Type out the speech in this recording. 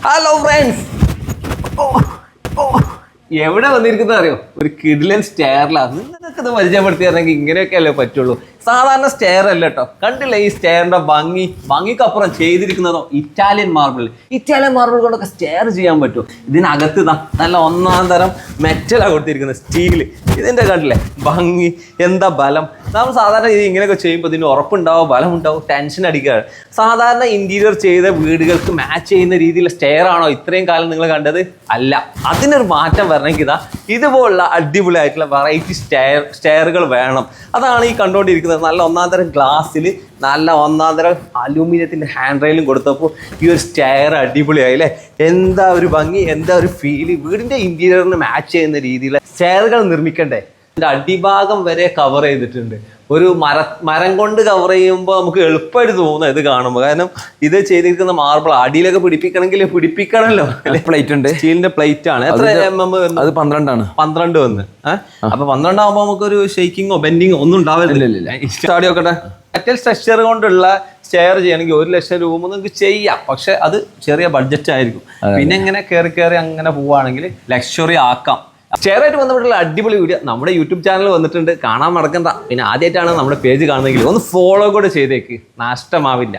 Hello friends, എവിടെ വന്നിരിക്കുന്നത് അറിയോ? ഒരു കിഡിലൻ സ്റ്റെയറിലാണ്. നിങ്ങൾക്ക് ഇത് പരിചയപ്പെടുത്തി തരണമെങ്കിൽ ഇങ്ങനെയൊക്കെയല്ലേ പറ്റുള്ളൂ. സാധാരണ സ്റ്റെയർ അല്ല കേട്ടോ. കണ്ടില്ല ഈ സ്റ്റെയറിന്റെ ഭംഗിക്കപ്പുറം ചെയ്തിരിക്കുന്നതോ ഇറ്റാലിയൻ മാർബിൾ കൊണ്ടൊക്കെ സ്റ്റെയർ ചെയ്യാൻ പറ്റും. ഇതിനകത്ത് നല്ല ഒന്നാം തരം മെറ്റലാണ് കൊടുത്തിരിക്കുന്നത്, സ്റ്റീൽ. ഇതിന്റെ കണ്ടില്ലേ ഭംഗി, എന്താ ബലം. നമ്മൾ സാധാരണ ഇത് ഇങ്ങനെയൊക്കെ ചെയ്യുമ്പോൾ ഇതിന് ഉറപ്പുണ്ടാവും, ബലം ഉണ്ടാവും, ടെൻഷൻ അടിക്കുക. സാധാരണ ഇന്റീരിയർ ചെയ്ത വീടുകൾക്ക് മാച്ച് ചെയ്യുന്ന രീതിയിലുള്ള സ്റ്റെയർ ആണോ ഇത്രയും കാലം നിങ്ങൾ കണ്ടത്? അല്ല. അതിനൊരു മാറ്റം വരണമെങ്കിൽ ഇതുപോലുള്ള അടിപൊളിയായിട്ടുള്ള വെറൈറ്റി സ്റ്റെയറുകൾ വേണം. അതാണ് ഈ കണ്ടുകൊണ്ടിരിക്കുന്നത്. നല്ല ഒന്നാം തരം ഗ്ലാസ്സിൽ നല്ല ഒന്നാം തരം അലൂമിനിയത്തിൻ്റെ ഹാൻഡ് റെയിലും കൊടുത്തപ്പോൾ ഈ ഒരു സ്റ്റെയർ അടിപൊളിയായി അല്ലേ? എന്താ ഒരു ഭംഗി, എന്താ ഒരു ഫീല്. വീടിൻ്റെ ഇൻറ്റീരിയറിന് മാച്ച് ചെയ്യുന്ന രീതിയിലുള്ള സ്റ്റെയറുകൾ നിർമ്മിക്കണ്ടേ? ഇതിൻ്റെ അടിഭാഗം വരെ കവർ ചെയ്തിട്ടുണ്ട്. ഒരു മരം കൊണ്ട് കവർ ചെയ്യുമ്പോൾ നമുക്ക് എളുപ്പമായിട്ട് തോന്നുന്നു ഇത് കാണുമ്പോൾ. കാരണം ഇത് ചെയ്തിരിക്കുന്ന മാർബിൾ അടിയിലൊക്കെ പിടിപ്പിക്കണമല്ലോ. പ്ലേറ്റ് ഉണ്ട്, സ്റ്റീലിന്റെ പ്ലേറ്റ് ആണ്. എത്ര അത് 12 വന്ന്. അപ്പൊ 12 ആകുമ്പോൾ നമുക്കൊരു ഷെയ്ക്കിങ്ങോ ബെൻഡിങ്ങോ ഒന്നും ഉണ്ടാവില്ല. സ്റ്റാഡി നോക്കട്ടെ. മെറ്റൽ സ്ട്രക്ചർ കൊണ്ടുള്ള സ്റ്റെയർ ചെയ്യണമെങ്കിൽ 1 ലക്ഷം രൂപ നിങ്ങൾക്ക് ചെയ്യാം. പക്ഷെ അത് ചെറിയ ബഡ്ജറ്റ് ആയിരിക്കും. പിന്നെ ഇങ്ങനെ കയറി അങ്ങനെ പോവുകയാണെങ്കിൽ ലക്ഷറി ആക്കാം. സ്റ്റെയറായിട്ട് ബന്ധപ്പെട്ടുള്ള അടിപൊളി വീഡിയോ നമ്മുടെ യൂട്യൂബ് ചാനൽ വന്നിട്ടുണ്ട്, കാണാൻ മറക്കണ്ട. പിന്നെ ആദ്യമായിട്ടാണ് നമ്മുടെ പേജ് കാണുന്നതെങ്കിൽ ഒന്ന് ഫോളോ കൂടെ ചെയ്തേക്ക്, നഷ്ടമാവില്ല.